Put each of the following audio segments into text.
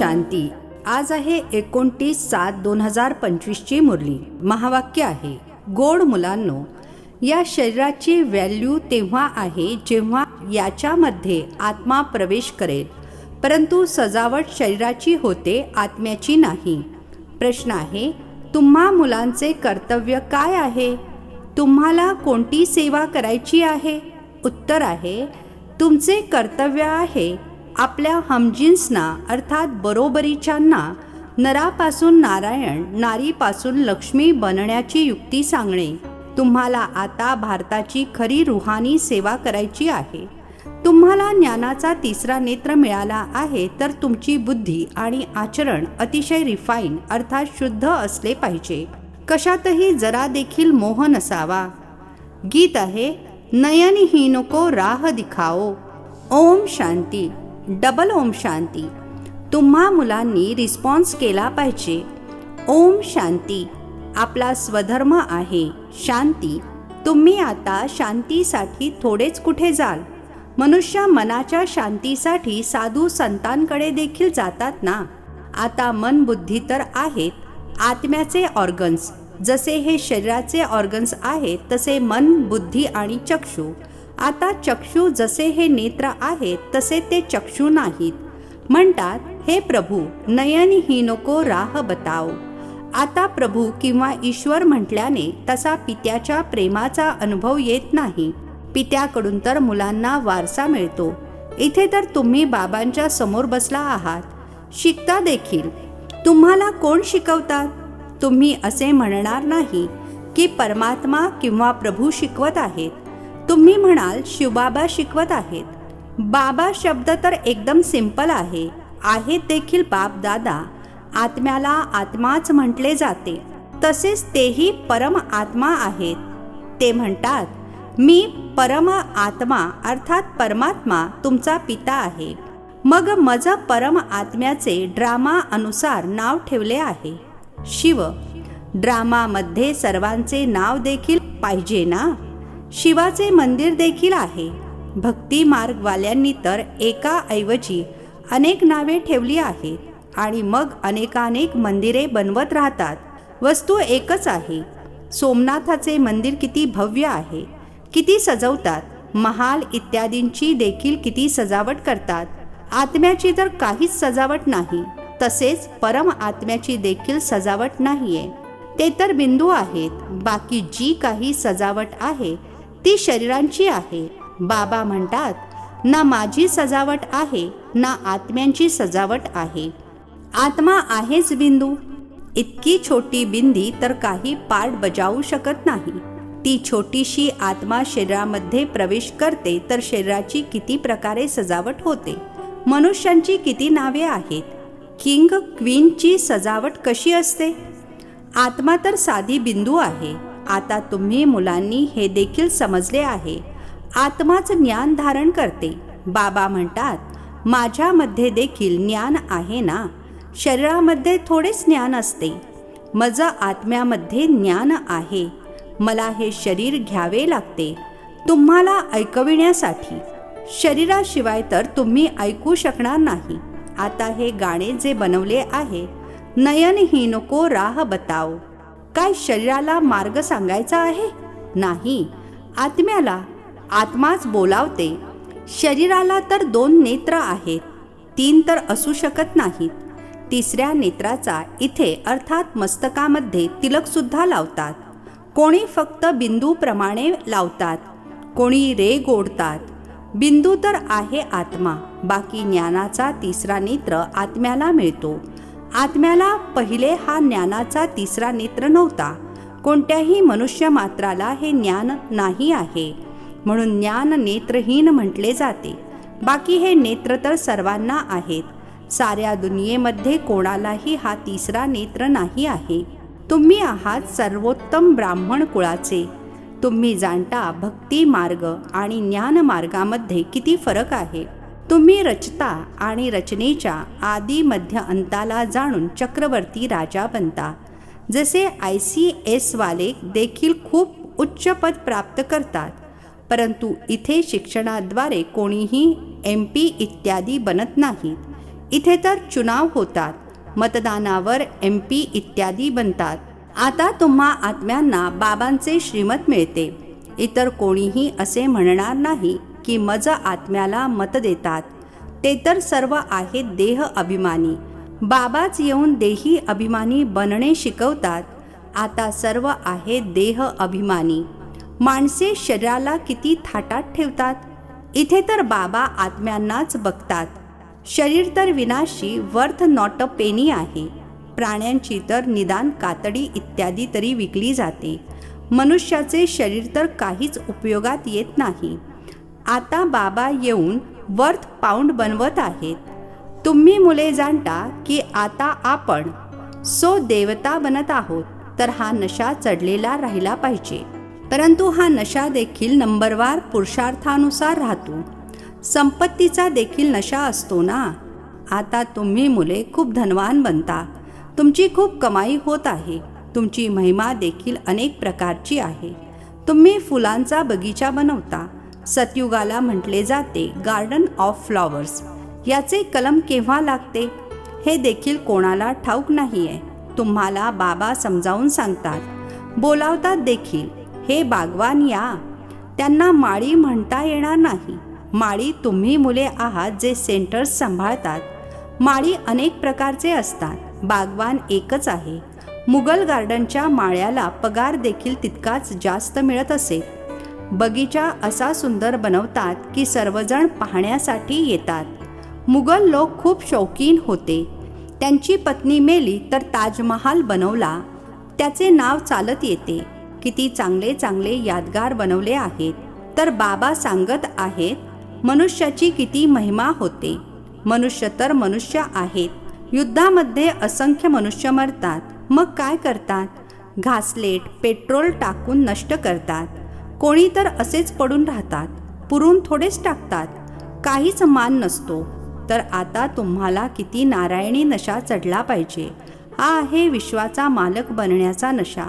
शांती. आज आहे 29/7/2025 मुरली. महावाक्य आहे, गोड मुलांनो, या शरीराची व्हॅल्यू तेव्हा आहे जेव्हा याच्यामध्ये आत्मा प्रवेश करेल, परंतु सजावट शरीराची होते, आत्म्याची नाही. प्रश्न आहे, तुम्हा मुलांचे कर्तव्य काय आहे? तुम्हाला कोणती सेवा करायची आहे? उत्तर आहे, तुमचे कर्तव्य आहे आपल्या हमजिन्सना अर्थात बरोबरीच्यांना नरापासून नारायण, नारीपासून लक्ष्मी बनण्याची युक्ती सांगणे. तुम्हाला आता भारताची खरी रुहानी सेवा करायची आहे. तुम्हाला ज्ञानाचा तिसरा नेत्र मिळाला आहे, तर तुमची बुद्धी आणि आचरण अतिशय रिफाईन अर्थात शुद्ध असले पाहिजे. कशातही जरा देखील मोह नसावा. गीत आहे, नयनहीनको राह दिखाओ. ओम शांती. डबल ओम शांती. तुम्हा मुलांनी रिस्पॉन्स केला पाहिजे. ओम शांती. आपला स्वधर्म आहे शांती. तुम्ही आता शांतीसाठी थोडेच कुठे जाल? मनुष्य मनाच्या शांतीसाठी साधू संतांकडे देखील जातात ना. आता मन बुद्धी तर आहेत आत्म्याचे ऑर्गन्स. जसे हे शरीराचे ऑर्गन्स आहेत तसे मन, बुद्धी आणि चक्षु. आता चक्षु जसे हे नेत्र आहेत तसे ते चक्षु नाहीत. म्हणतात, हे प्रभू, नयनहीनको राह बताओ. आता प्रभू किंवा ईश्वर म्हटल्याने तसा पित्याच्या प्रेमाचा अनुभव येत नाही. पित्याकडून तर मुलांना वारसा मिळतो. इथे तर तुम्ही बाबांच्या समोर बसला आहात, शिकता देखील. तुम्हाला कोण शिकवतात? तुम्ही असे म्हणणार नाही की परमात्मा किंवा प्रभू शिकवत आहेत. तुम्ही म्हणाल शिवबाबा शिकवत आहेत. बाबा शब्द तर एकदम सिंपल आहे. आहेत देखील बाप दादा. आत्म्याला आत्माच म्हटले जाते. तसेच तेही परम आत्मा आहेत. ते म्हणतात, मी परम आत्मा अर्थात परमात्मा तुमचा पिता आहे. मग मज परम आत्म्याचे ड्रामा अनुसार नाव ठेवले आहे शिव. ड्रामामध्ये सर्वांचे नाव देखील पाहिजे ना. शिवाचे मंदिर देखील आहे. भक्ती मार्गवाल्यांनी तर एकाऐवजी अनेक नावे ठेवली आहेत आणि मग अनेकानेक मंदिरे बनवत राहतात. वस्तू एकच आहे. सोमनाथाचे मंदिर किती भव्य आहे, किती सजवतात. महाल इत्यादींची देखील किती सजावट करतात. आत्म्याची तर काहीच सजावट नाही. तसेच परम आत्म्याची देखील सजावट नाहीये. ते तर बिंदू आहेत. बाकी जी काही सजावट आहे ती शरीरांची आहे. बाबा म्हणतात, ना माझी सजावट आहे ना आत्म्यांची सजावट आहे. आत्मा आहेच बिंदू. इतकी छोटी बिंदी तर काही पार्ट बजावू शकत नाही. ती छोटीशी आत्मा शरीरामध्ये प्रवेश करते तर शरीराची किती प्रकारे सजावट होते. मनुष्यांची किती नावे आहेत. किंग क्वीनची सजावट कशी असते. आत्मा तर साधी बिंदू आहे. आता तुम्ही मुलांनी हे देखील समजले आहे. आत्माच ज्ञान धारण करते. बाबा म्हणतात, माझ्यामध्ये देखील ज्ञान आहे ना. शरीरामध्ये थोडेच ज्ञान असते. मज आत्म्यामध्ये ज्ञान आहे. मला हे शरीर घ्यावे लागते तुम्हाला ऐकविण्यासाठी. शरीराशिवाय तर तुम्ही ऐकू शकणार नाही. आता हे गाणे जे बनवले आहे, नयनहीनको राह बताओ, काय शरीराला मार्ग सांगायचा आहे? नाही, आत्म्याला. आत्माच बोलावते. शरीराला तर 2 नेत्र आहेत, 3 तर असू शकत नाहीत. तिसऱ्या नेत्राचा इथे अर्थात मस्तकामध्ये तिलकसुद्धा लावतात. कोणी फक्त बिंदूप्रमाणे लावतात, कोणी रेघ ओढतात. बिंदू तर आहे आत्मा. बाकी ज्ञानाचा तिसरा नेत्र आत्म्याला मिळतो. आत्म्याला पहिले हा ज्ञानाचा तिसरा नेत्र नव्हता. कोणत्याही मनुष्य मात्राला हे ज्ञान नाही आहे, म्हणून ज्ञान नेत्रहीन म्हटले जाते. बाकी हे नेत्र तर सर्वांना आहेत. साऱ्या दुनियेमध्ये कोणालाही हा तिसरा नेत्र नाही आहे. तुम्ही आहात सर्वोत्तम ब्राह्मण कुळाचे. तुम्ही जाणता भक्ती मार्ग आणि ज्ञान मार्गामध्ये किती फरक आहे. तुम्ही रचता आणि रचनेच्या आदी मध्य अंताला जाणून चक्रवर्ती राजा बनता. जसे ICS वाले देखील खूप उच्च पद प्राप्त करतात, परंतु इथे शिक्षणाद्वारे कोणीही MP इत्यादी बनत नाहीत. इथे तर चुनाव होतात, मतदानावर MP इत्यादी बनतात. आता तुम्हा आत्म्यांना बाबांचे श्रीमत मिळते. इतर कोणीही असे म्हणणार नाही की मज आत्म्याला मत देतात. ते तर सर्व आहेत देह अभिमानी. बाबाच येऊन देही अभिमानी बनणे शिकवतात. आता सर्व आहेत देह अभिमानी. माणसे शरीराला किती थाटात ठेवतात. इथे तर बाबा आत्म्यांनाच बघतात. शरीर तर विनाशी, वर्थ नॉट अ पेनी आहे. प्राण्यांची तर निदान कातडी इत्यादी तरी विकली जाते. मनुष्याचे शरीर तर काहीच उपयोगात येत नाही. आता बाबा येऊन वर्थ पाऊंड बनवत आहेत. तुम्ही मुले जाणता की आता आपण देवता बनत आहोत. तर हा नशा चढलेला राहिला पाहिजे. परंतु हा नशा देखील नंबरवार पुरुषार्थानुसार राहतो. संपत्तीचा देखील नशा असतो ना. आता तुम्ही मुले खूप धनवान बनता. तुमची खूप कमाई होत आहे. तुमची महिमा देखील अनेक प्रकारची आहे. तुम्ही फुलांचा बगीचा बनवता. सतयुगाला म्हटले जाते गार्डन ऑफ फ्लॉवर्स. याचे कलम केव्हा लागते हे देखील कोणाला ठाऊक नाही आहे. तुम्हाला बाबा समजावून सांगतात, बोलावतात देखील, हे बागवान या. त्यांना माळी म्हणता येणार नाही. माळी तुम्ही मुले आहात जे सेंटर्स सांभाळतात. माळी अनेक प्रकारचे असतात. बागवान एकच आहे. मुघल गार्डनच्या माळ्याला पगार देखील तितकाच जास्त मिळत असेल. बगीचा असा सुंदर बनवतात की सर्वजण पाहण्यासाठी येतात. मुघल लोक खूप शौकीन होते. त्यांची पत्नी मेली तर ताजमहाल बनवला. त्याचे नाव चालत येते. किती चांगले चांगले यादगार बनवले आहेत. तर बाबा सांगत आहेत, मनुष्याची किती महिमा होते. मनुष्य तर मनुष्य आहेत. युद्धामध्ये असंख्य मनुष्य मरतात. मग काय करतात? घासलेट पेट्रोल टाकून नष्ट करतात. कोणी तर असेच पडून राहतात. पुरून थोडेच टाकतात. काहीच मान नसतो. तर आता तुम्हाला किती नारायणी नशा चढला पाहिजे. हा आहे विश्वाचा मालक बनण्याचा नशा.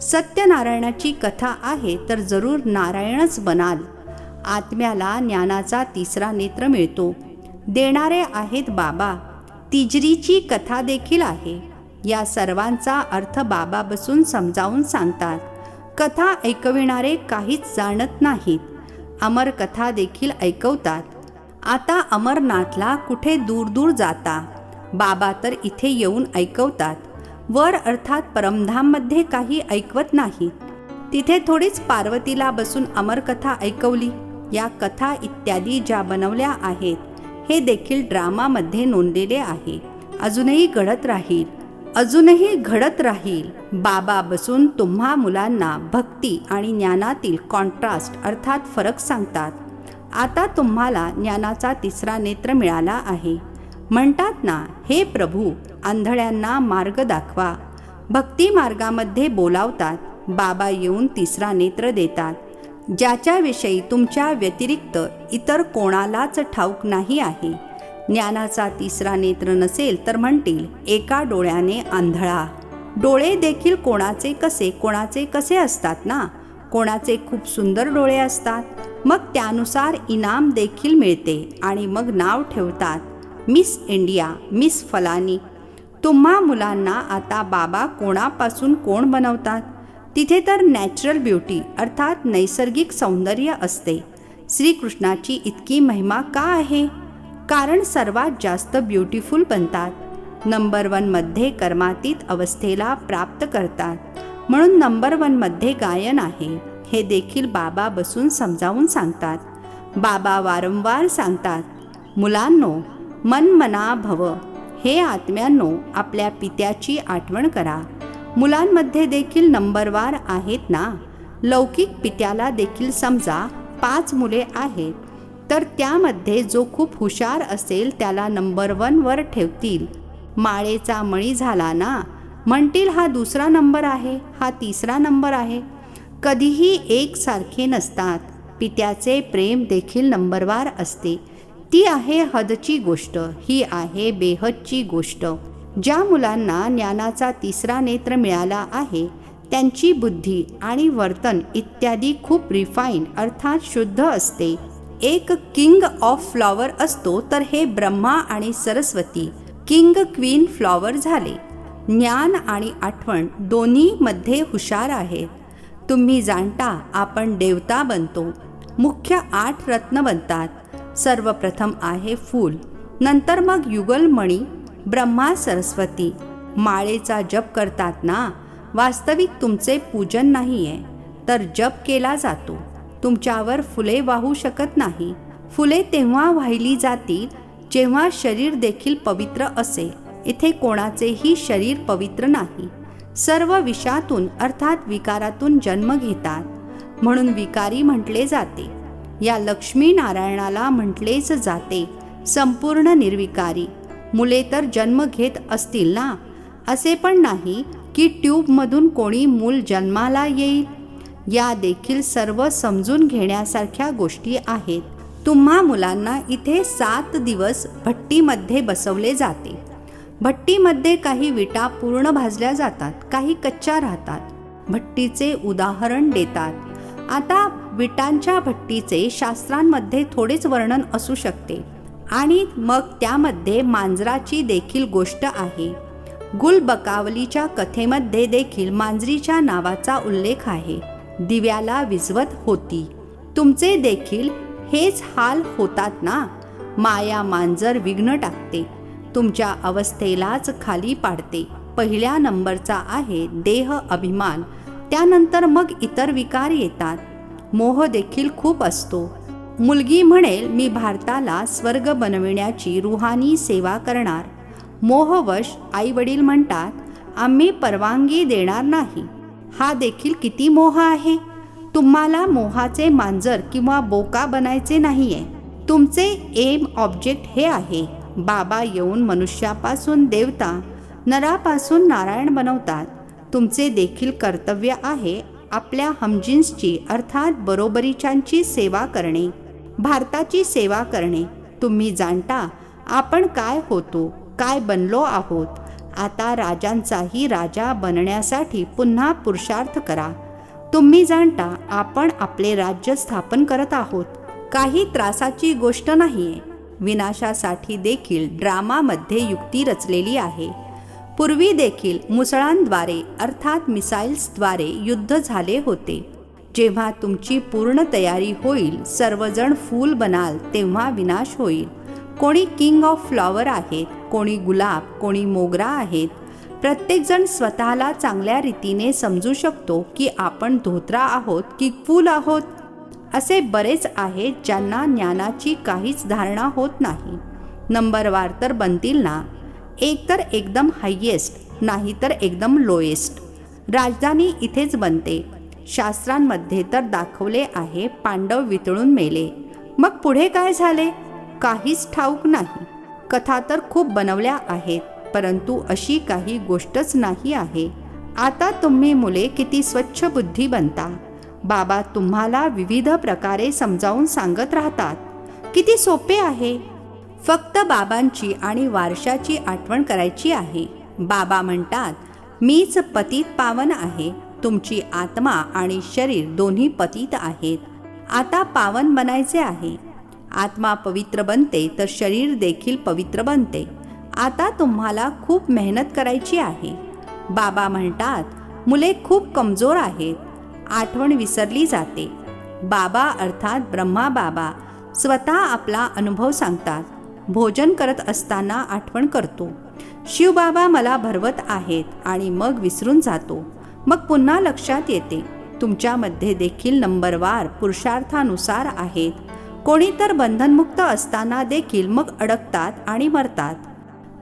सत्यनारायणाची कथा आहे तर जरूर नारायणच बनाल. आत्म्याला ज्ञानाचा तिसरा नेत्र मिळतो. देणारे आहेत बाबा. तिजरीची कथा देखील आहे. या सर्वांचा अर्थ बाबा बसून समजावून सांगतात. कथा ऐकविणारे काहीच जाणत नाहीत. अमर कथा देखील ऐकवतात. आता अमरनाथला कुठे दूर दूर जाता. बाबा तर इथे येऊन ऐकवतात. वर अर्थात परमधाममध्ये काही ऐकवत नाहीत. तिथे थोडीच पार्वतीला बसून अमरकथा ऐकवली. या कथा इत्यादी ज्या बनवल्या आहेत हे देखील ड्रामामध्ये नोंदलेले आहे. अजूनही घडत राहील. अजूनही घडत राहील. बाबा बसून तुम्हा मुलांना भक्ती आणि ज्ञानातील कॉन्ट्रास्ट अर्थात फरक सांगतात. आता तुम्हाला ज्ञानाचा तिसरा नेत्र मिळाला आहे. म्हणतात ना, हे प्रभू आंधळ्यांना मार्ग दाखवा. भक्ती मार्गामध्ये बोलावतात. बाबा येऊन तिसरा नेत्र देतात. ज्याच्याविषयी तुमच्या व्यतिरिक्त इतर कोणालाच ठाऊक नाही आहे. ज्ञानाचा तिसरा नेत्र नसेल तर म्हणतील एका डोळ्याने आंधळा. डोळे देखील कोणाचे कसे असतात ना. कोणाचे खूप सुंदर डोळे असतात. मग त्यानुसार इनाम देखील मिळते आणि मग नाव ठेवतात मिस इंडिया, मिस फलानी. तुम्हा मुलांना आता बाबा कोणापासून कोण बनवतात. तिथे तर नॅचरल ब्युटी अर्थात नैसर्गिक सौंदर्य असते. श्रीकृष्णाची इतकी महिमा का आहे? कारण सर्वात जास्त ब्युटिफुल बनतात. नंबर 1 मध्ये कर्मातीत अवस्थेला प्राप्त करतात. म्हणून नंबर 1 मध्ये गायन आहे. हे देखील बाबा बसून समजावून सांगतात. बाबा वारंवार सांगतात, मुलांनो मनमना भव. हे आत्म्यांनो आपल्या पित्याची आठवण करा. मुलांमध्ये देखील नंबरवार आहेत ना. लौकिक पित्याला देखील समजा 5 मुले आहेत तर त्यामध्ये जो खूप हुशार असेल त्याला नंबर 1 वर ठेवतील. माळेचा मळी झाला ना, म्हणतील हा दुसरा नंबर आहे, हा तिसरा नंबर आहे. कधीही एकसारखे नसतात. पित्याचे प्रेम देखील नंबरवार असते. ती आहे हदची गोष्ट. ही आहे बेहदची गोष्ट. ज्या मुलांना ज्ञानाचा तिसरा नेत्र मिळाला आहे त्यांची बुद्धी आणि वर्तन इत्यादी खूप रिफाईन अर्थात शुद्ध असते. एक किंग ऑफ फ्लॉवर असतो, तर हे ब्रह्मा आणि सरस्वती किंग क्वीन फ्लॉवर झाले. ज्ञान आणि आठवण दोन्ही मध्ये हुशार आहेत. तुम्ही जाणता आपण देवता बनतो. मुख्य 8 रत्न बनतात. सर्वप्रथम आहे फूल, नंतर मग युगलमणी, ब्रह्मा सरस्वती. माळेचा जप करतात ना, वास्तविक तुमचे पूजन नाही आहे, तर जप केला जातो. तुमच्यावर फुले वाहू शकत नाही. फुले तेव्हा वाहिली जातील जेव्हा शरीर देखील पवित्र असेल. इथे कोणाचेही शरीर पवित्र नाही. सर्व विषातून अर्थात विकारातून जन्म घेतात, म्हणून विकारी म्हटले जाते. या लक्ष्मी नारायणाला म्हटलेच जाते संपूर्ण निर्विकारी. मुले तर जन्म घेत असतील ना, असे पण नाही की ट्यूबमधून कोणी मूल जन्माला येईल. या देखील सर्व समजून घेण्यासारख्या गोष्टी आहेत. तुम्हा मुलांना इथे 7 दिवस भट्टीमध्ये बसवले जाते. भट्टीमध्ये काही विटा पूर्ण भाजल्या जातात, काही कच्च्या राहतात. भट्टीचे उदाहरण देतात. आता विटांच्या भट्टीचे शास्त्रांमध्ये थोडेच वर्णन असू शकते, आणि मग त्यामध्ये मांजराची देखील गोष्ट आहे. गुलबकावलीच्या कथेमध्ये देखील मांजरीच्या नावाचा उल्लेख आहे. दिव्याला विझवत होती. तुमचे देखील हेच हाल होतात ना. माया मांजर विघ्न टाकते, तुमच्या अवस्थेलाच खाली पाडते. पहिल्या नंबरचा आहे देह अभिमान, त्यानंतर मग इतर विकार येतात. मोह देखील खूप असतो. मुलगी म्हणेल मी भारताला स्वर्ग बनविण्याची रुहानी सेवा करणार. मोहवश आई वडील म्हणतात आम्ही परवानगी देणार नाही. हा देखील किती मोह आहे. तुम्हाला मोहाचे मांजर किंवा बोका बनायचे नाहीये. तुमचे एम ऑब्जेक्ट हे आहे. बाबा येऊन मनुष्यापासून देवता, नरापासून नारायण बनवतात. तुमचे देखील कर्तव्य आहे आपल्या हमजिन्सची अर्थात बरोबरीच्यांची सेवा करणे, भारताची सेवा करणे. तुम्ही जाणता आपण काय होतो, काय बनलो आहोत. आता राजांचाही राजा बनण्यासाठी पुन्हा पुरुषार्थ करा. तुम्ही जाणता आपण आपले राज्य स्थापन करत आहोत. काही त्रासाची गोष्ट नाहीये. विनाशासाठी देखील ड्रामामध्ये युक्ती रचलेली आहे. पूर्वी देखील मुसळांद्वारे अर्थात मिसाईल्सद्वारे युद्ध झाले होते. जेव्हा तुमची पूर्ण तयारी होईल, सर्वजण फूल बनाल, तेव्हा विनाश होईल. कोणी किंग ऑफ फ्लॉवर आहेत, कोणी गुलाब, कोणी मोगरा आहेत. प्रत्येकजण स्वतःला चांगल्या रीतीने समजू शकतो की आपण धोत्रा आहोत की फूल आहोत. असे बरेच आहेत ज्यांना ज्ञानाची काहीच धारणा होत नाही. नंबरवार तर बनतील ना, एक तर एकदम हायेस्ट, नाही तर एकदम लोएस्ट. राजधानी इथेच बनते. शास्त्रांमध्ये तर दाखवले आहे पांडव वितळून मेले. मग पुढे काय झाले काहीच ठाऊक नाही. कथा तर खूप बनवल्या आहेत, परंतु अशी काही गोष्टच नाही आहे. आता तुम्ही मुले किती स्वच्छ बुद्धी बनता. बाबा तुम्हाला विविध प्रकारे समजावून सांगत राहतात. किती सोपे आहे. फक्त बाबांची आणि वारशाची आठवण करायची आहे. बाबा म्हणतात मीच पतित पावन आहे. तुमची आत्मा आणि शरीर दोन्ही पतित आहेत. आता पावन बनायचे आहे. आत्मा पवित्र बनते तर शरीर देखील पवित्र बनते. आता तुम्हाला खूप मेहनत करायची आहे. बाबा म्हणतात मुले खूप कमजोर आहेत. आठवण विसरली जाते. बाबा अर्थात ब्रह्मा बाबा स्वतः आपला अनुभव सांगतात. भोजन करत असताना आठवण करतो, शिवबाबा मला भरवत आहेत, आणि मग विसरून जातो. मग पुन्हा लक्षात येते. तुमच्यामध्ये देखील नंबरवार पुरुषार्थानुसार आहेत. कोणी तर बंधनमुक्त असताना देखील मग अडकतात आणि मरतात.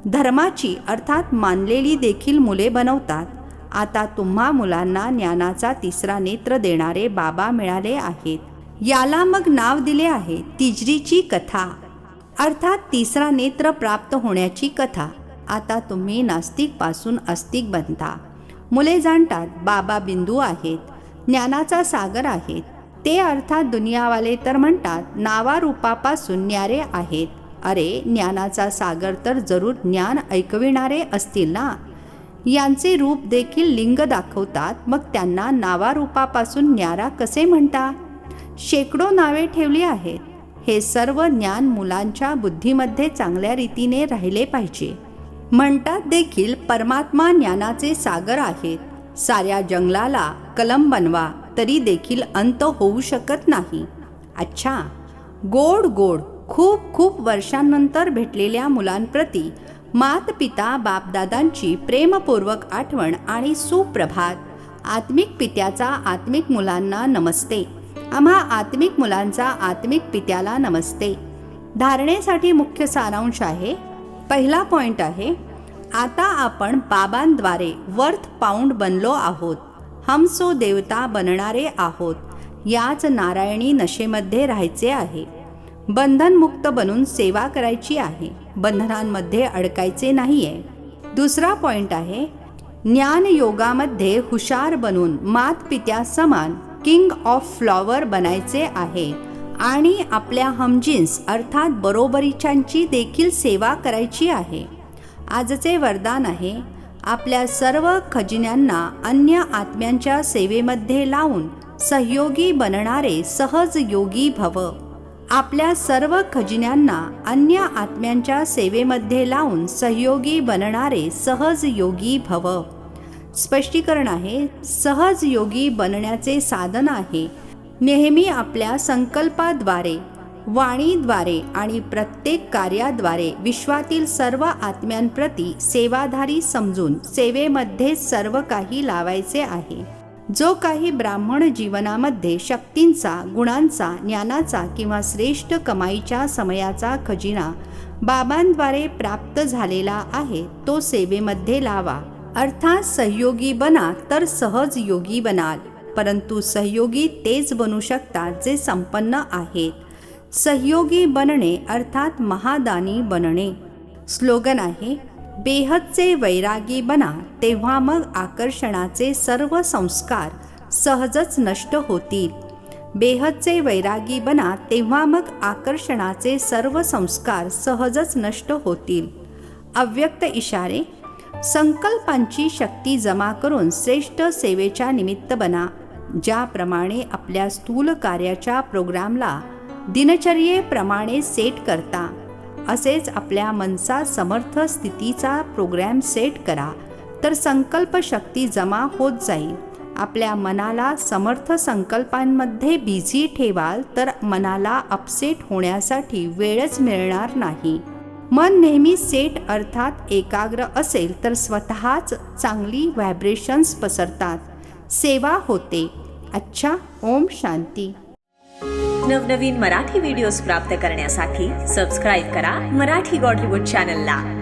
धर्माची अर्थात मानलेली देखील मुले बनवतात. आता तुम्हा मुलांना ज्ञानाचा तिसरा नेत्र देणारे बाबा मिळाले आहेत. याला मग नाव दिले आहे तिजरीची कथा, अर्थात तिसरा नेत्र प्राप्त होण्याची कथा. आता तुम्ही नास्तिकपासून आस्तिक बनता. मुले जाणतात बाबा बिंदू आहेत, ज्ञानाचा सागर आहेत. ते अर्थात दुनियावाले तर म्हणतात नावारूपापासून न्यारे आहेत. अरे ज्ञानाचा सागर तर जरूर ज्ञान ऐकविणारे असतील ना. यांचे रूप देखील लिंग दाखवतात. मग त्यांना नावारूपापासून न्यारा कसे म्हणता. शेकडो नावे ठेवली आहेत. हे सर्व ज्ञान मुलांच्या बुद्धीमध्ये चांगल्या रीतीने राहिले पाहिजे. म्हणतात देखील परमात्मा ज्ञानाचे सागर आहेत. साऱ्या जंगलाला कलम बनवा तरी देखील अंत होऊ शकत नाही. अच्छा, गोड गोड खूप खूप वर्षांनंतर भेटलेल्या मुलांप्रती मातपिता बापदादांची प्रेमपूर्वक आठवण आणि सुप्रभात. आत्मिक पित्याचा आत्मिक मुलांना नमस्ते. आम्हा आत्मिक मुलांचा आत्मिक पित्याला नमस्ते. धारणेसाठी मुख्य सारांश आहे. पहिला पॉइंट आहे, आता आपण बाबांद्वारे वर्थ पाऊंड बनलो आहोत. हम सो देवता बनणारे आहोत. याच नारायणी नशेमध्ये राहायचे आहे. बंधनमुक्त बनून सेवा करायची आहे. बंधनांमध्ये अडकायचे नाहीये. दुसरा पॉइंट आहे, ज्ञान योगामध्ये हुशार बनून मातपित्या समान किंग ऑफ फ्लॉवर बनायचे आहे आणि आपल्या हमजिन्स अर्थात बरोबरीच्यांची देखील सेवा करायची आहे. आजचे वरदान आहे, आपल्या सर्व खजिन्यांना अन्य आत्म्यांच्या सेवेमध्ये लावून सहयोगी बनणारे सहज योगी भव. आपल्या सर्व खजिन्यांना अन्य आत्म्यांच्या सेवेमध्ये लावून सहयोगी बनणारे सहज योगी भव. स्पष्टीकरण आहे, सहज योगी बनण्याचे साधन आहे नेहमी आपल्या संकल्पाद्वारे, वाणीद्वारे आणि प्रत्येक कार्याद्वारे विश्वातील सर्व आत्म्यांप्रती सेवाधारी समजून सेवेमध्ये सर्व काही लावायचे आहे. जो काही ब्राह्मण जीवनामध्ये शक्तींचा, गुणांचा, ज्ञानाचा किंवा श्रेष्ठ कमाईच्या समयाचा खजिना बाबांद्वारे प्राप्त झालेला आहे तो सेवेमध्ये लावा. अर्थात सहयोगी बना तर सहज योगी बनाल. परंतु सहयोगी तेच बनू शकतात जे संपन्न आहेत. सहयोगी बनणे अर्थात महादानी बनणे. स्लोगन आहे, बेहदचे वैरागी बना तेव्हा मग आकर्षणाचे सर्व संस्कार सहजच नष्ट होतील. बेहदचे वैरागी बना तेव्हा मग आकर्षणाचे सर्व संस्कार सहजच नष्ट होतील. अव्यक्त इशारे, संकल्पांची शक्ती जमा करून श्रेष्ठ सेवेच्या निमित्त बना. ज्याप्रमाणे आपल्या स्थूल कार्याच्या प्रोग्रामला दिनचर्येप्रमाणे सेट करता, असेच आपल्या मनसा समर्थ स्थितीचा प्रोग्रॅम सेट करा तर संकल्प शक्ती जमा होत जाईल. आपल्या मनाला समर्थ संकल्पांमध्ये बिझी ठेवाल तर मनाला अपसेट होण्यासाठी वेळच मिळणार नाही. मन नेहमी सेट अर्थात एकाग्र असेल तर स्वतःच चांगली व्हायब्रेशन्स पसरतात, सेवा होते. अच्छा, ओम शांती. नवनवीन मराठी व्हिडिओज प्राप्त करण्यासाठी सबस्क्राईब करा मराठी गॉडलीवूड चॅनलला.